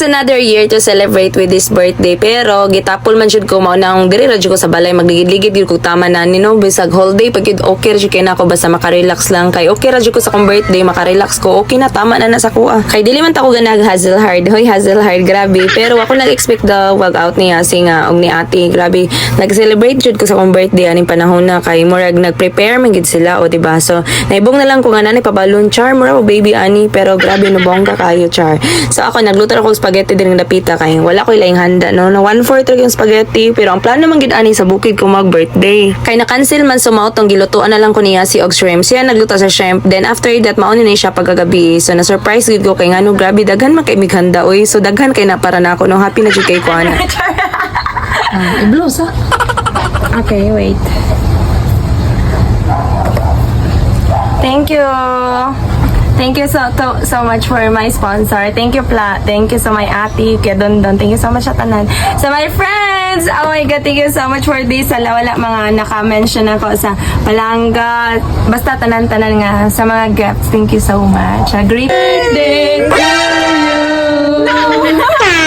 another year to celebrate with this birthday. Pero gitapol man jud ko mao nang diri ra jud ko sa balay magligid-ligid gyud ko tama na nino bisag holiday pag yun, okay ra jud kay nako basta makarelax lang kay okay ra jud ko sa kong birthday makarelax ko okay na tama na sa kuha. Kay dili man ta ko ganag hassle hard. Hoy hassle hard grabe. Pero ako nag-expect the wag out niya singa og ni ate grabe. Nag-celebrate jud ko sa kong birthday aning panahon na kay murag nag-prepare man gid sila o diba. So naibong na lang ko nga nani pabalon char mura o baby ani pero grabe no bongga kayo char. So ako nagluto ako spaghetti din ng dapita kay wala ko ilaing handa no na 1/4 ra yung spaghetti pero ang plano man gid ani sa bukid ko mag birthday. Kay na cancel man sumaot tong gilutuan na lang ko niya si og shrimp. Siya nagluto sa shrimp then after that mauni na siya pagkagabi. So na surprise gid ko kay ngano grabe daghan man kay mig handa oy. So daghan kay na para na ako no happy na jud kay ko ana. I-blows ha? Okay, wait. Thank you. Thank you so much for my sponsor. Thank you Thank you so my ate kay Dondon. Thank you so much sa tanan. Sa my friends. Oh my god, thank you so much for this. Wala mga naka-mention ako sa palangga. Basta tanan-tanan nga sa mga gifts. Thank you so much. A great birthday to you.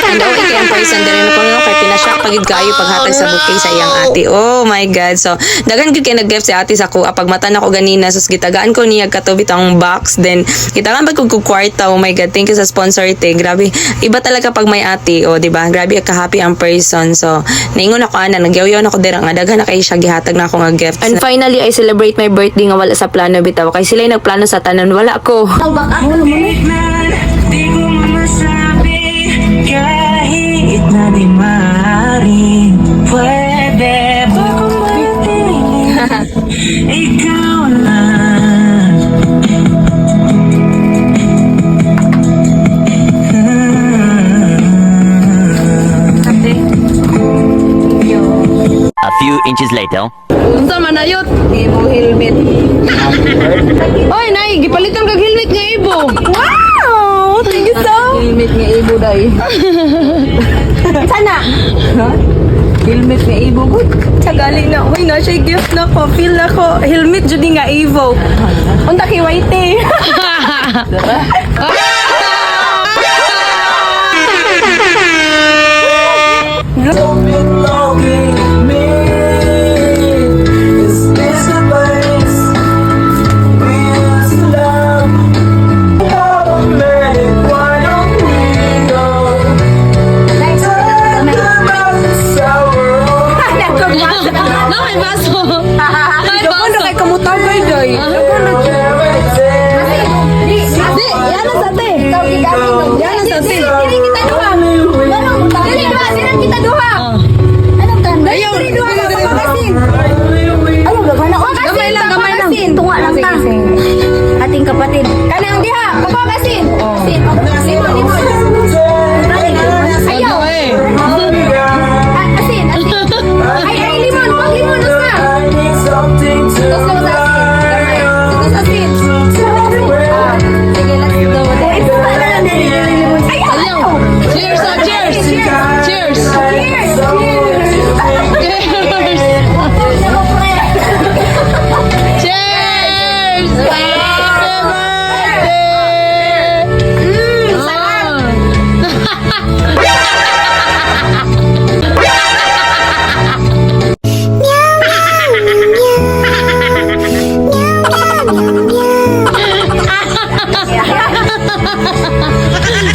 And okay kay ang person din ko no kay pinasyak pagid kayo paghatag sa bouquet sa iyang ate. Oh my god. So daghan gyud kay nag-gift si ate sa kuha pag mata na ko ganina sus gitagaan ko niya katubit ang box then gitagaan ba ko kwarta. Oh my god. Thank you sa sponsor te. Grabe. Iba talaga pag may ate. Oh, di ba? Grabe ka happy ang person. So naingon ako ana nagyaw-yaw na ko dira nga daghan na kay siya gihatag na ako nga gift. And finally I celebrate my birthday nga wala sa plano bitaw kay sila nagplano sa tanan wala ko. Di ko masabi kahit na di maaaring pwede ba kung magtingin ikaw lang. A few inches later. Unsa man ayot? Ibo helmet. Oy, nay, gipalitan kag helmet nga ibo. Wow! Thank you so. Helmet nga ibo day. Sana. Helmet nga ibo gud. Tagali na. Uy, na siya gift na ko. Feel na ko. Helmet jud nga Evo. Unta kay Whitey. Is this the place we used to love? Automatic, why don't we go? Talk about the sorrow. No, may baso. May Ano baso. kay kamutar kay Joy? Di, yan ang sate. Yan ang sate. Dili kita duha. Dili ba? Sinan kita duha. Anong tanda? Ayaw. Dili duha na papagasin. Ayaw, gagana ko. Gamay lang, gamay lang. Tunga lang ta. Ating kapatid. Kanang diha, papagasin. Limon, limon. Ayaw. Asin, asin. Ay, limon. Pag limon, usa. I need something to Tapos lang sa asin. Tapos asin. Sige, let's go. Ito ba na lang din limon? Ayaw. Cheers, ah, cheers. Cheers. Cheers! Cheers. Happy birthday.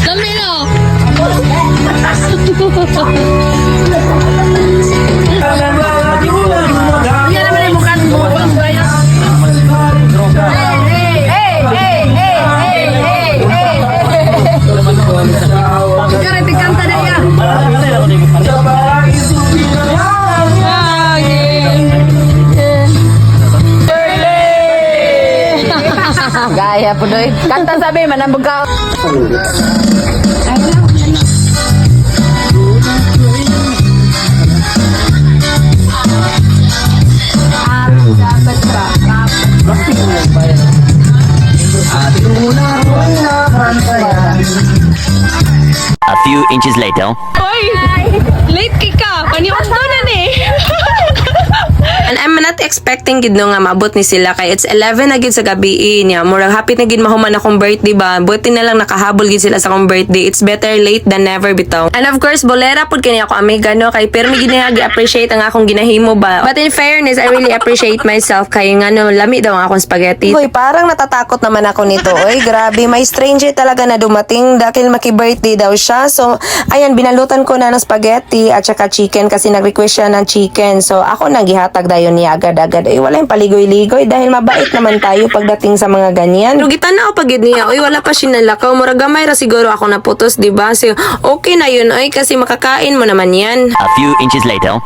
Camilo. Yan naman yung mukha mo. Kaya tigkanta na yan. Gaya po doy. Kanta sabi, manambog ka. A few inches later. Oy! Late ka ka! Paniwag doon na eh! And I'm not expecting gid no nga maabot ni sila kay it's 11 na gid sa gabi niya. Murag hapit na gid mahuman akong birthday ba. Buti na lang nakahabol gid sila sa akong birthday. It's better late than never bitaw. And of course, bolera pud kani ako amiga no kay pero gid nga gi-appreciate ang akong ginahimo ba. But in fairness, I really appreciate myself kay nga no lami daw ang akong spaghetti. Hoy, parang natatakot naman ako nito. Oy, grabe, may stranger talaga na dumating dahil maki-birthday daw siya. So, ayan, binalutan ko na ng spaghetti at saka chicken kasi nag-request siya ng chicken. So, ako nagihatag dayon niya agad-agad. Ay, wala yung paligoy-ligoy dahil mabait naman tayo pagdating sa mga ganyan. Pero gitanaw pag gid niya, oy wala pa siya nalakaw, murag gamay ra siguro ako naputos, di ba? So, okay na yun, oy kasi makakain mo naman yan. A few inches later.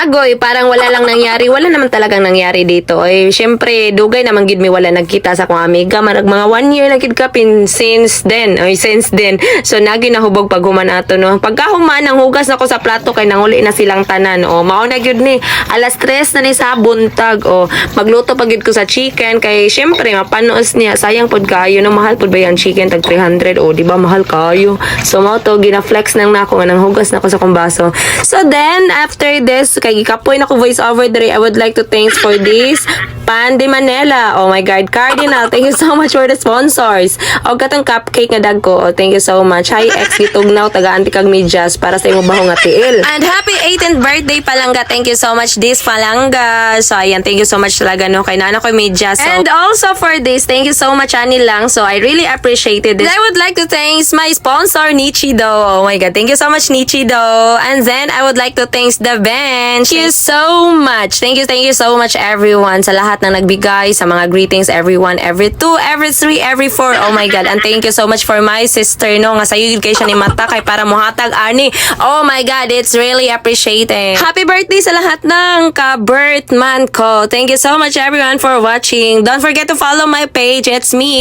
Agoy, parang wala lang nangyari. Wala naman talagang nangyari dito. Oy, syempre, dugay naman gid mi wala nagkita sa akong amiga. Marag mga 1 year na gid kapin since then. Oy, since then. So, nagi nahubog pag human ato, no? Pagkahuman, ang hugas na ko sa plato kay nanguli na silang tanan. O, mao na gyud ni. Alas 3 na ni sa buntag. O, magluto pa gid ko sa chicken. Kay, syempre, mapanos niya. Sayang pod kayo. No, mahal pod ba yung chicken? Tag 300. O, di ba mahal kayo? So, mao to, gina-flex nang nako nga nang hugas na ko sa kong baso. So, then, after this, kay gikapoy na ko voice over diri. I would like to thanks for this Pan de Manila. Oh my God, Cardinal, thank you so much for the sponsors. O katong cupcake nga dagko. Oh, thank you so much. Hi ex gitugnaw taga Antikag Medyas para sa imong bahong nga tiil. And happy 18th birthday Palangga. Thank you so much this Palangga. So ayan, thank you so much talaga no kay nana ko Medyas. So, and also for this, thank you so much Ani lang. So I really appreciated it. I would like to thanks my sponsor Nichido. Oh my God, thank you so much Nichido. And then I would like to thanks the bench. Thank you so much. Thank you so much everyone sa lahat na nagbigay sa mga greetings everyone every 2, every 3, every 4. Oh my God. And thank you so much for my sister no nga sayo gid kay siya ni mata kay para mohatag ani. Oh my God, it's really appreciated. Happy birthday sa lahat ng ka-birth month ko. Thank you so much everyone for watching. Don't forget to follow my page. It's me.